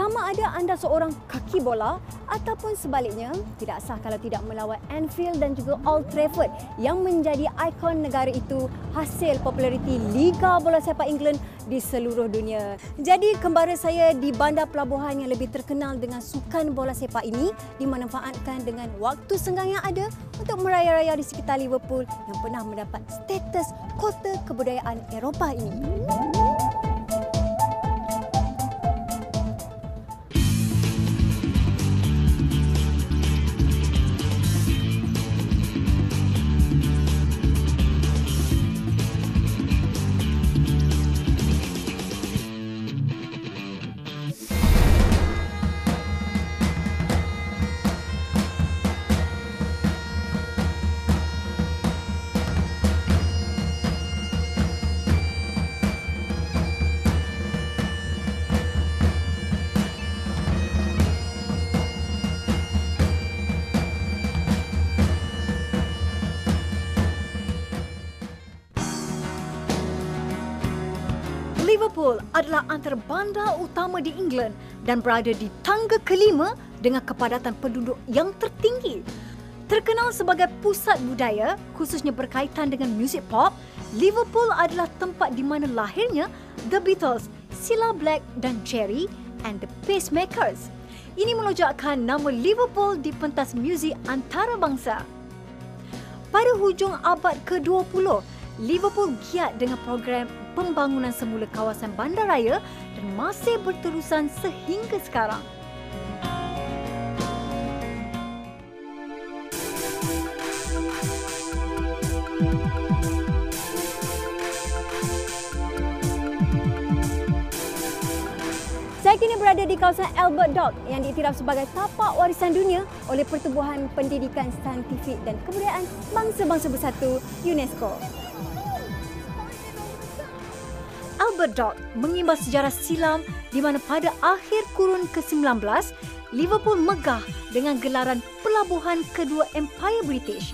Sama ada anda seorang kaki bola ataupun sebaliknya, tidak sah kalau tidak melawat Anfield dan juga Old Trafford yang menjadi ikon negara itu hasil populariti Liga Bola Sepak England di seluruh dunia. Jadi kembara saya di bandar pelabuhan yang lebih terkenal dengan sukan bola sepak ini dimanfaatkan dengan waktu senggang yang ada untuk meraya-raya di sekitar Liverpool yang pernah mendapat status kota kebudayaan Eropah ini. Liverpool adalah antara bandar utama di England dan berada di tangga kelima dengan kepadatan penduduk yang tertinggi. Terkenal sebagai pusat budaya, khususnya berkaitan dengan muzik pop, Liverpool adalah tempat di mana lahirnya The Beatles, Cilla Black dan Cherry and the Pacemakers. Ini melonjakkan nama Liverpool di pentas muzik antarabangsa. Pada hujung abad ke-20, Liverpool giat dengan program pembangunan semula kawasan bandaraya dan masih berterusan sehingga sekarang. Saya kini berada di kawasan Albert Dock yang diiktiraf sebagai tapak warisan dunia oleh Pertubuhan Pendidikan Saintifik dan Kebudayaan Bangsa-Bangsa Bersatu UNESCO. Albert Dock mengimbas sejarah silam di mana pada akhir kurun ke-19, Liverpool megah dengan gelaran pelabuhan kedua Empire British.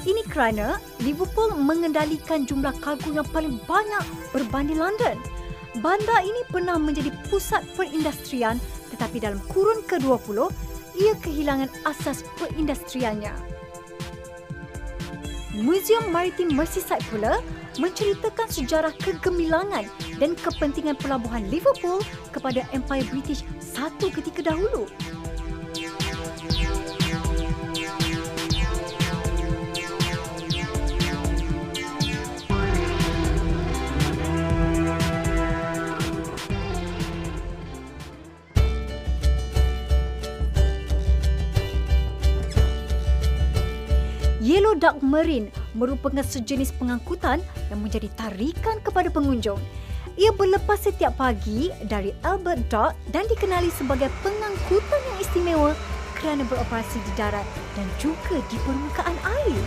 Ini kerana Liverpool mengendalikan jumlah kargo yang paling banyak berbanding London. Bandar ini pernah menjadi pusat perindustrian, tetapi dalam kurun ke-20, ia kehilangan asas perindustriannya. Muzium Maritim Merseyside pula menceritakan sejarah kegemilangan dan kepentingan pelabuhan Liverpool kepada Empire British satu ketika dahulu. Yellow Duck Marine merupakan sejenis pengangkutan yang menjadi tarikan kepada pengunjung. Ia berlepas setiap pagi dari Albert Dock dan dikenali sebagai pengangkutan yang istimewa kerana beroperasi di darat dan juga di permukaan air.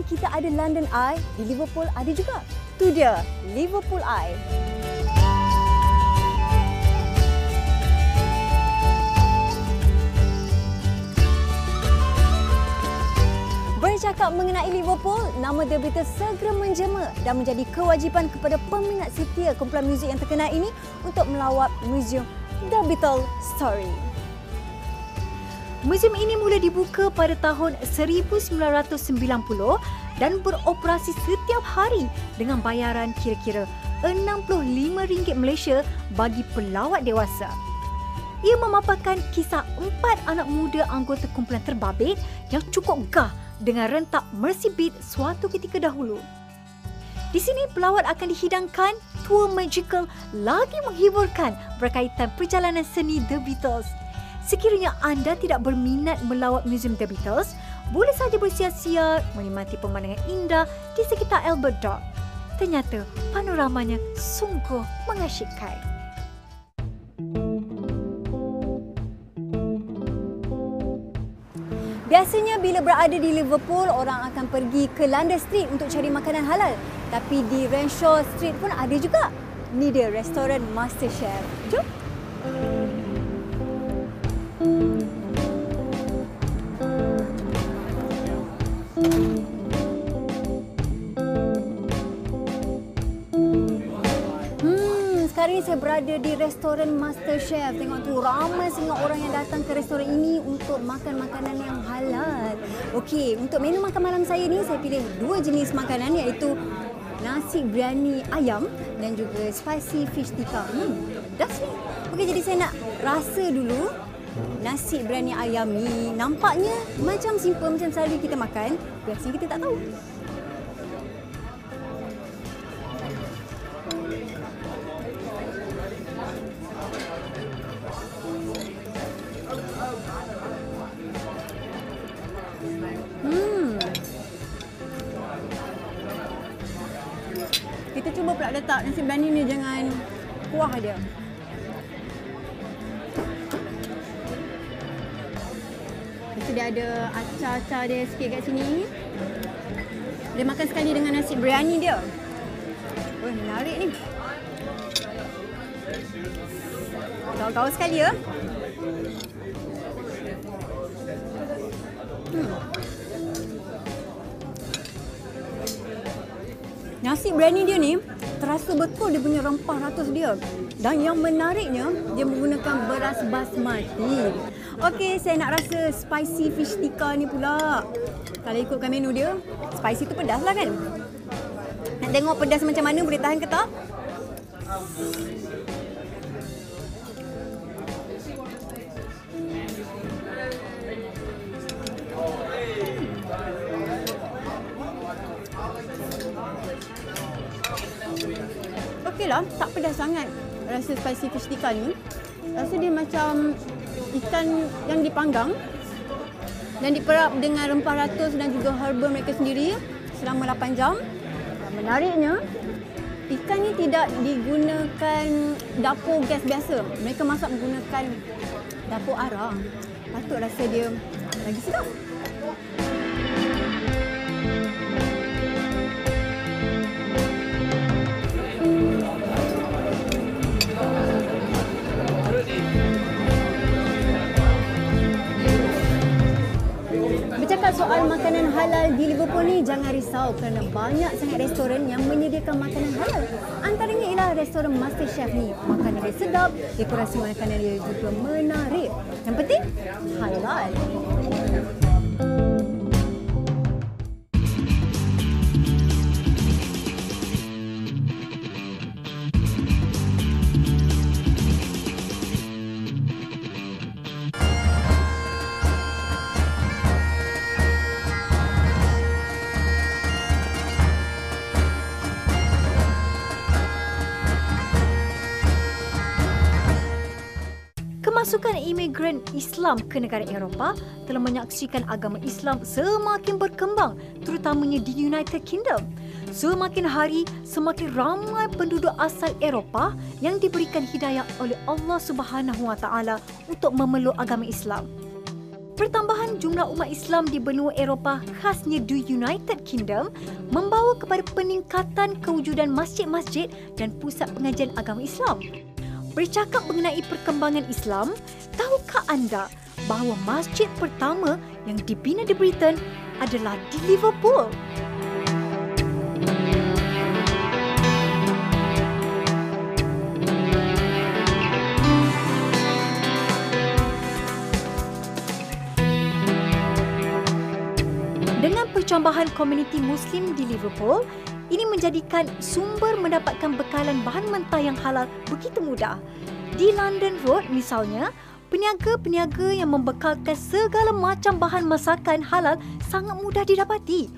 Kita ada London Eye, di Liverpool ada juga. Tu dia, Liverpool Eye. Bercakap mengenai Liverpool, nama The Beatles segera menjema dan menjadi kewajipan kepada peminat setia kumpulan muzik yang terkenal ini untuk melawat Museum The Beatles Story. Muzium ini mula dibuka pada tahun 1990 dan beroperasi setiap hari dengan bayaran kira-kira RM65 Malaysia bagi pelawat dewasa. Ia memaparkan kisah 4 anak muda anggota kumpulan terbabit yang cukup gah dengan rentak Mercy Beat suatu ketika dahulu. Di sini pelawat akan dihidangkan tour magical lagi menghiburkan berkaitan perjalanan seni The Beatles. Sekiranya anda tidak berminat melawat Museum The Beatles, boleh saja bersia-sia menikmati pemandangan indah di sekitar Albert Dock. Ternyata panoramanya sungguh mengasyikkan. Biasanya bila berada di Liverpool, orang akan pergi ke London Street untuk cari makanan halal. Tapi di Renshaw Street pun ada juga. Ni dia restoran Master Chef. Jom! sekarang ni saya berada di restoran MasterChef. Tengok tu, ramai sangat orang yang datang ke restoran ini untuk makan makanan yang halal. Okey, untuk menu makan malam saya ni, saya pilih 2 jenis makanan, iaitu nasi biryani ayam dan juga spicy fish tikka. Dah ni. Okey, jadi saya nak rasa dulu nasi biryani ayam ni. Nampaknya macam simple, macam selalu kita makan. Biasanya kita tak tahu. Kita cuba pula letak nasi biryani ni dengan kuah dia. Lepas dia ada acar-acar dia sikit kat sini. Dia makan sekali dengan nasi biryani dia. Wah, menarik ni. Gaul-gaul sekali ya. Nasi biryani dia ni terasa betul dia punya rempah ratus dia. Dan yang menariknya, dia menggunakan beras basmati. Okey, saya nak rasa spicy fish tikka ni pula. Kalau ikutkan menu dia, spicy tu pedas lah kan? Nak tengok pedas macam mana, boleh tahan ke tak? Okeylah, tak pedas sangat rasa spicy fish tikka ni. Rasa dia macam ikan yang dipanggang dan diperap dengan rempah ratus dan juga herba mereka sendiri selama 8 jam. Menariknya, ikan ni tidak digunakan dapur gas biasa. Mereka masak menggunakan dapur arang. Patut rasa dia lagi sedap. Soal makanan halal di Liverpool ni, jangan risau kerana banyak sangat restoran yang menyediakan makanan halal. Antaranya ialah restoran MasterChef ni. Makanan dia sedap, dekorasi makanan dia juga menarik. Yang penting, halal. Kemasukan imigran Islam ke negara Eropah telah menyaksikan agama Islam semakin berkembang, terutamanya di United Kingdom. Semakin hari, semakin ramai penduduk asal Eropah yang diberikan hidayah oleh Allah Subhanahu Wa Taala untuk memeluk agama Islam. Pertambahan jumlah umat Islam di benua Eropah, khasnya di United Kingdom, membawa kepada peningkatan kewujudan masjid-masjid dan pusat pengajian agama Islam. Bercakap mengenai perkembangan Islam, tahukah anda bahawa masjid pertama yang dibina di Britain adalah di Liverpool? Dengan percambahan komuniti Muslim di Liverpool, ini menjadikan sumber mendapatkan bekalan bahan mentah yang halal begitu mudah. Di London Road misalnya, peniaga-peniaga yang membekalkan segala macam bahan masakan halal sangat mudah didapati.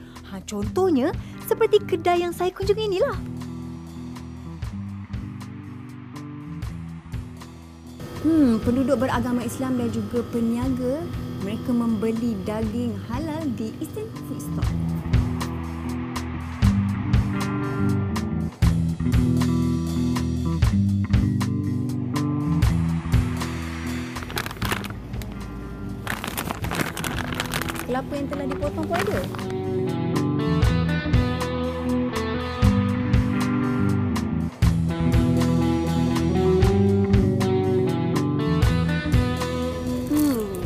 Contohnya seperti kedai yang saya kunjungi inilah. Penduduk beragama Islam dan juga peniaga, mereka membeli daging halal di Eastern Food Store. Kelapa yang telah dipotong pun ada.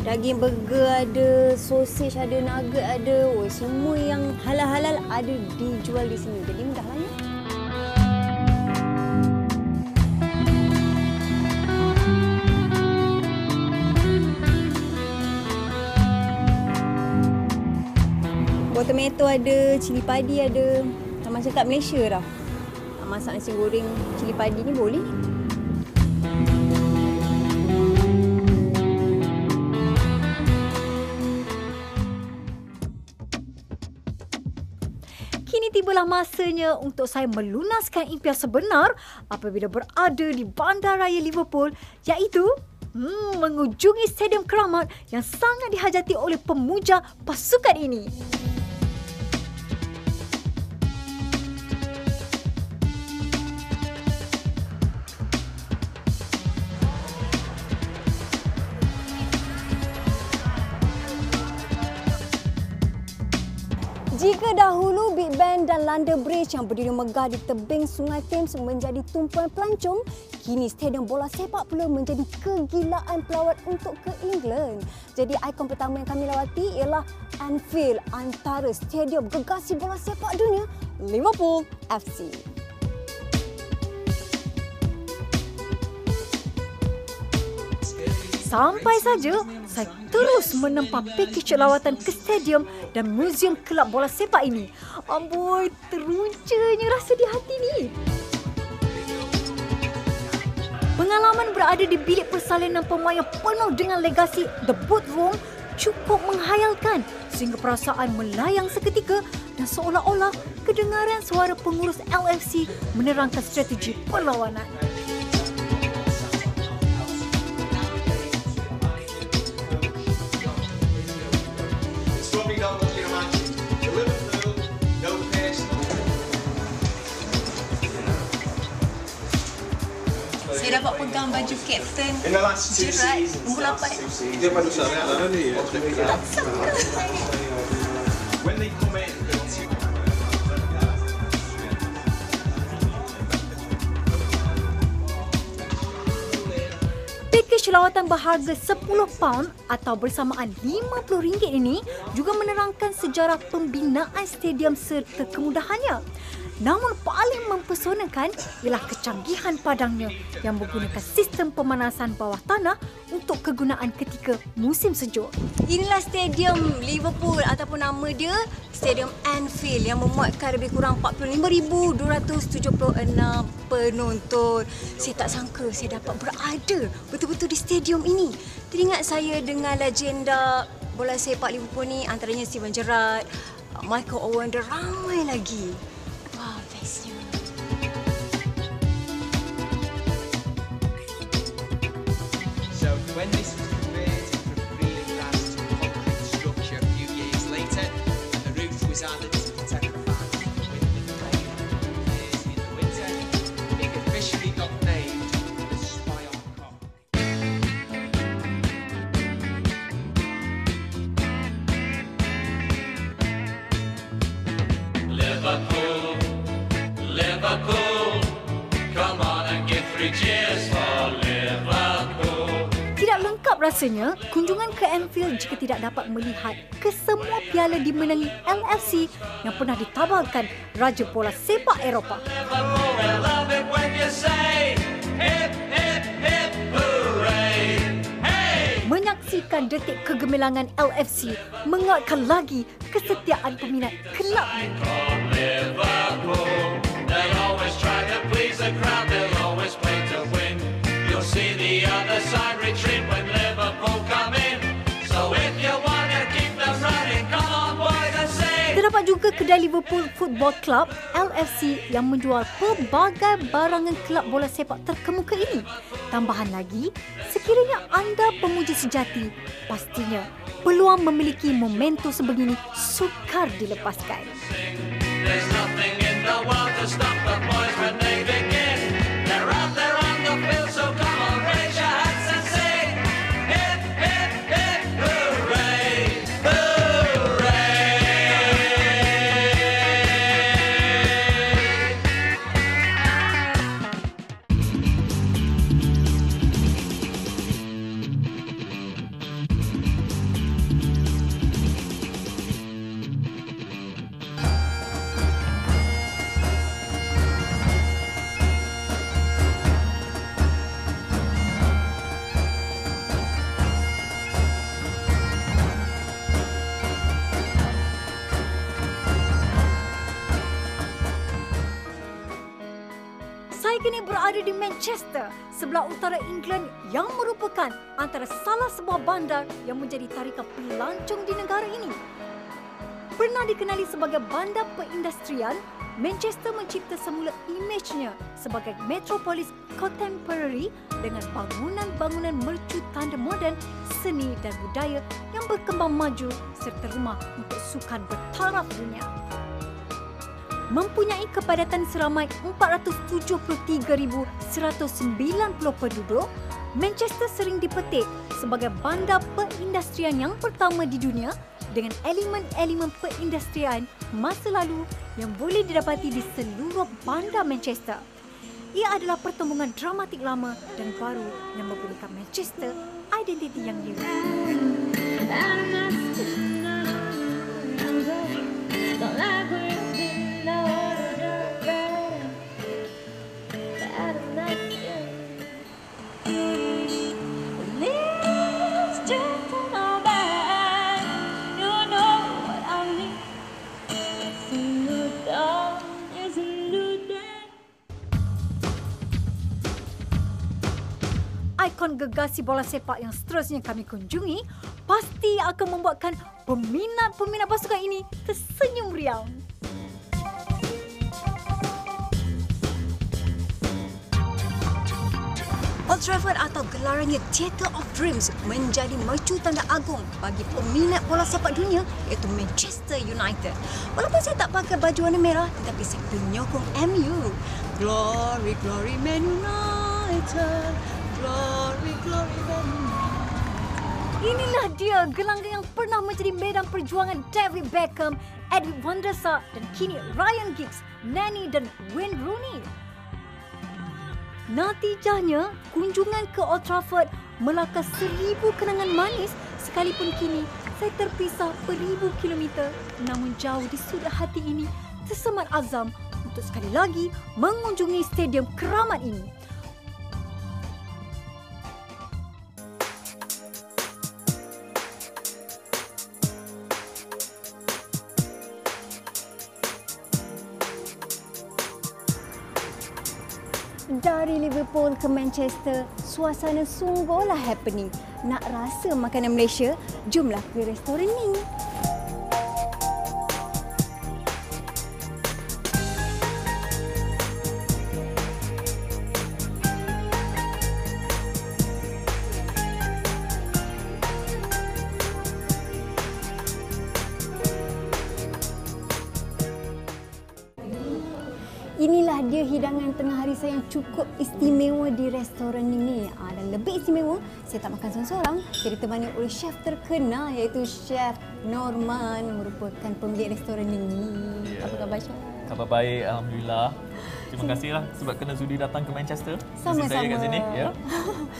Daging burger ada, sausage ada, nugget ada. Semua yang halal-halal ada dijual di sini. Jadi mudahlah ya. Singapore tomato ada, cili padi ada. Macam kat Malaysia dah. Masak nasi goreng cili padi ni boleh. Kini tibalah masanya untuk saya melunaskan impian sebenar apabila berada di Bandaraya Liverpool, iaitu mengunjungi Stadium Keramat yang sangat dihajati oleh pemuja pasukan ini. Jika dahulu Big Ben dan London Bridge yang berdiri megah di tebing Sungai Thames menjadi tumpuan pelancong, kini Stadium Bola Sepak pula menjadi kegilaan pelawat untuk ke England. Jadi ikon pertama yang kami lawati ialah Anfield, antara stadium gegasi bola sepak dunia, Liverpool FC. Sampai saja saya terus menempa pakej lawatan ke stadium dan muzium kelab bola sepak ini. Amboi, teruncanya rasa di hati ni. Pengalaman berada di bilik persalinan pemain penuh dengan legasi The Boot Room cukup menghayalkan sehingga perasaan melayang seketika dan seolah-olah kedengaran suara pengurus LFC menerangkan strategi perlawanan. Saya dapat pegang baju kapten Gerrard nombor 8. Dia pada sangat lah ni. Pakej lawatan berharga £10 atau bersamaan RM50 ini juga menerangkan sejarah pembinaan stadium serta kemudahannya. Namun paling mempesonakan ialah kecanggihan padangnya yang menggunakan sistem pemanasan bawah tanah untuk kegunaan ketika musim sejuk. Inilah stadium Liverpool ataupun nama dia Stadium Anfield yang memuatkan lebih kurang 45,276 penonton. Saya tak sangka saya dapat berada betul-betul di stadium ini. Teringat saya dengan legenda bola sepak Liverpool ni, antaranya Steven Gerrard, Michael Owen dan ramai lagi. Wah, bestnya. So when this was converted from a really nice concrete structure a few years later, and the roof was added to protect the fans from the wind and rain in the winter, it officially got named the Spion Cock. Liverpool, Liverpool, come on and give 3 cheers for Liverpool. Tidak lengkap rasanya kunjungan ke Anfield jika tidak dapat melihat kesemua piala dimenangi LFC yang pernah ditabalkan Raja Bola Sepak Eropah. Liverpool, we love it when you say hip, hip, hip, hooray. Hey! Menyaksikan detik kegemilangan LFC menguatkan lagi kesetiaan peminat kelab ini. Liverpool, they always try to please the crowd, they'll always play to win. You'll see the other side retreat when Liverpool come in. So if you want to keep them running, come on boys and say. Terdapat juga kedai Liverpool Football Club LFC yang menjual pelbagai barangan kelab bola sepak terkemuka ini. Tambahan lagi, sekiranya anda pemuja sejati, pastinya peluang memiliki momentum sebegini sukar dilepaskan. There's nothing in the world to stop the boys when they begin. They're out there on the field, so come on, raise your hats and sing. Hip, hip, hip, hooray, hooray. berada di Manchester, sebelah utara England yang merupakan antara salah sebuah bandar yang menjadi tarikan pelancong di negara ini. Pernah dikenali sebagai bandar perindustrian, Manchester mencipta semula imejnya sebagai metropolis contemporary dengan bangunan-bangunan mercu tanda moden, seni dan budaya yang berkembang maju serta rumah untuk sukan bertaraf dunia. Mempunyai kepadatan seramai 473,190 penduduk, Manchester sering dipetik sebagai bandar perindustrian yang pertama di dunia dengan elemen-elemen perindustrian masa lalu yang boleh didapati di seluruh bandar Manchester. Ia adalah pertembungan dramatik lama dan baru yang memberikan Manchester identiti yang unik. Ikon gegasi bola sepak yang seterusnya kami kunjungi pasti akan membuatkan peminat-peminat pasukan ini tersenyum riang. Old Trafford atau gelarannya Theatre of Dreams menjadi mercu tanda agung bagi peminat bola sepak dunia iaitu Manchester United. Walaupun saya tak pakai baju warna merah tetapi saya penyokong MU. Glory, glory Man United. Glory, glory Man United. Inilah dia gelanggang yang pernah menjadi medan perjuangan David Beckham, Edwin van der Sar dan kini Ryan Giggs, Nani dan Wayne Rooney. Natijahnya, kunjungan ke Old Trafford melakar 1000 kenangan manis sekalipun kini saya terpisah beribu kilometer. Namun jauh di sudut hati ini tersemat azam untuk sekali lagi mengunjungi stadium keramat ini. Dari Liverpool ke Manchester, suasana sungguhlah happening. Nak rasa makanan Malaysia? Jomlah ke restoran ni. Inilah dia hidangan tengah hari saya yang cukup istimewa di restoran ini. Dan lebih istimewa, saya tak makan seorang-seorang. Saya ditemani oleh chef terkenal iaitu Chef Norman yang merupakan pemilik restoran ini. Yeah. Apa khabar, Chef? Khabar baik, Alhamdulillah. Terima kasihlah sebab kena sudi datang ke Manchester. Sama-sama. Saya kat sini. Ya.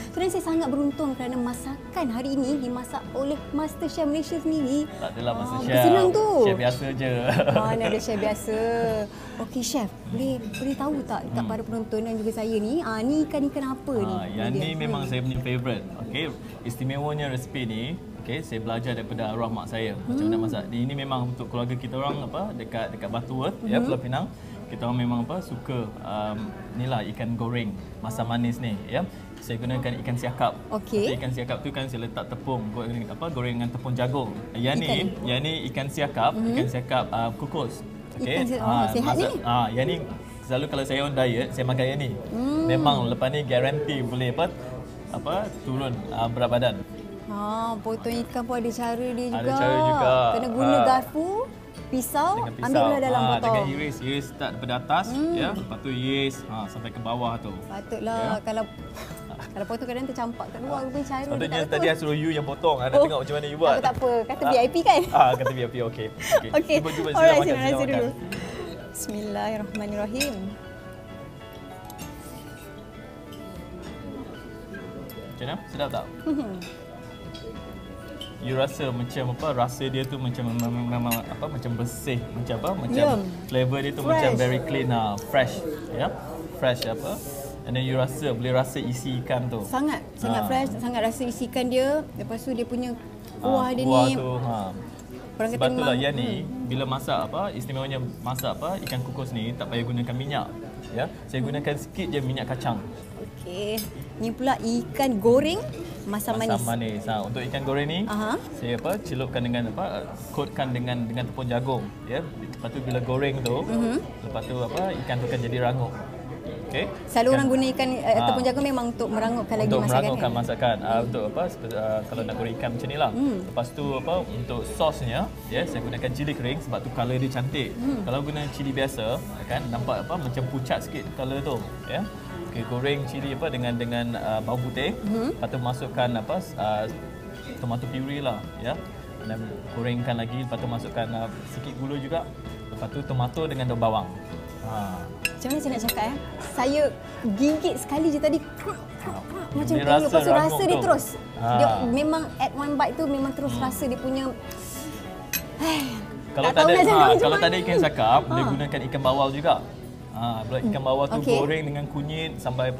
Sebenarnya saya sangat beruntung kerana masakan hari ini dimasak oleh Master Chef Malaysia sendiri. Tak adalah Master Chef. Senang tu. Chef biasa je. Mana ada chef biasa. Okey Chef, boleh tahu tak dekat para penonton dan juga saya ni, ni ikan-ikan apa ni? Yang ni memang saya punya favourite. Okey, istimewanya resipi ni, okey, saya belajar daripada arwah mak saya macam mana masak. Ini memang untuk keluarga kita orang dekat Butterworth, ya, Pulau Pinang. Kita orang memang suka inilah ikan goreng masam manis ni, ya. Saya gunakan ikan siakap. Okey. Ikan siakap tu kan saya letak tepung, goreng dengan tepung jagung. Yang ni ikan siakap, kukus. Okey. Sihat ni. Yang ni selalu kalau saya on diet, saya makan yang ni. Memang lepas ni guarantee boleh turun berat badan. Potong ikan pun ada cara dia juga. Ada cara juga. Kena guna garpu. Pisau, ambillah dalam botol. Dengan iris start daripada atas, ya. Lepas tu iris sampai ke bawah tu. Patutlah, ya. Kalau potong kadang tercampak kat luar, rupanya cara dia tak tadi I suruh you yang potong. Nak tengok macam mana you buat. Tak apa. Kata VIP kan? Kata VIP, okey. Okey. Cuba Alright, sila makan dulu. Bismillahirrahmanirrahim. Macam mana? Sedap tak? You rasa macam rasa dia tu macam bersih, macam flavor dia tu fresh. Macam very clean, fresh, ya. Fresh and then you boleh rasa isi ikan tu. Sangat fresh, sangat rasa isi ikan dia. Lepas tu dia punya kuah dia kuah ni. Tu, sebab itulah yang ni bila masak istimewanya masak ikan kukus ni tak payah gunakan minyak. ya. Saya gunakan sikit je minyak kacang. Okey. Ni pula ikan goreng masam manis. Masam manis. Untuk ikan goreng ni, saya celupkan dengan coatkan dengan tepung jagung, ya. Lepas tu bila goreng tu, lepas tu ikan tu akan jadi rangup. Okey. Selalu orang guna ikan tepung jagung memang untuk merangupkan lagi masakan. Untuk merangupkan masakan. Untuk kalau nak goreng ikan macam nilah. Lepas tu untuk sosnya, ya, saya gunakan cili kering sebab tu color dia cantik. Kalau guna cili biasa, kan nampak macam pucat sikit color tu, ya. Okey, goreng cili dengan bawang putih. Lepas tu masukkan tomato puree lah, ya. Dan gorengkan lagi, lepas tu masukkan sikit gula juga. Lepas tu tomato dengan daun bawang. Macam mana saya nak cakap saya gigit sekali je tadi. Macam dia tu, lepas tu rasa dia tu. terus. Dia memang at one bite tu memang terus rasa dia punya. Kalau tak ada ikan sakap, boleh gunakan ikan bawal juga. Ikan bawal tu goreng dengan kunyit sampai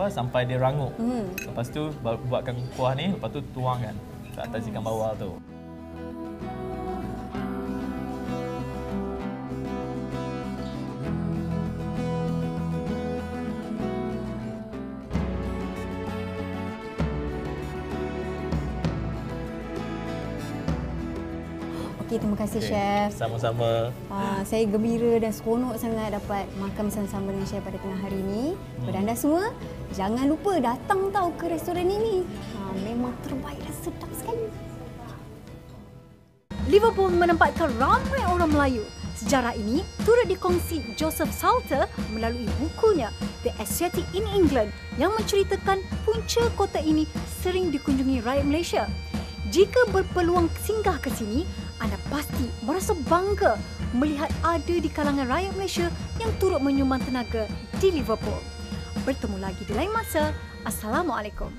dia rangup. Lepas tu buatkan kuah ni, lepas tu tuangkan ke atas ikan bawal tu. Terima kasih Chef. Sama-sama. Saya gembira dan seronok sangat dapat makan bersama-sama dengan Chef pada tengah hari ini. Kepada anda semua, jangan lupa datang ke restoran ini. Memang terbaik dan sedap sekali. Liverpool menempatkan ramai orang Melayu. Sejarah ini turut dikongsi Joseph Salter melalui bukunya The Asiatic in England yang menceritakan punca kota ini sering dikunjungi rakyat Malaysia. Jika berpeluang singgah ke sini, anda pasti merasa bangga melihat ada di kalangan rakyat Malaysia yang turut menyumbang tenaga di Liverpool. Bertemu lagi di lain masa. Assalamualaikum.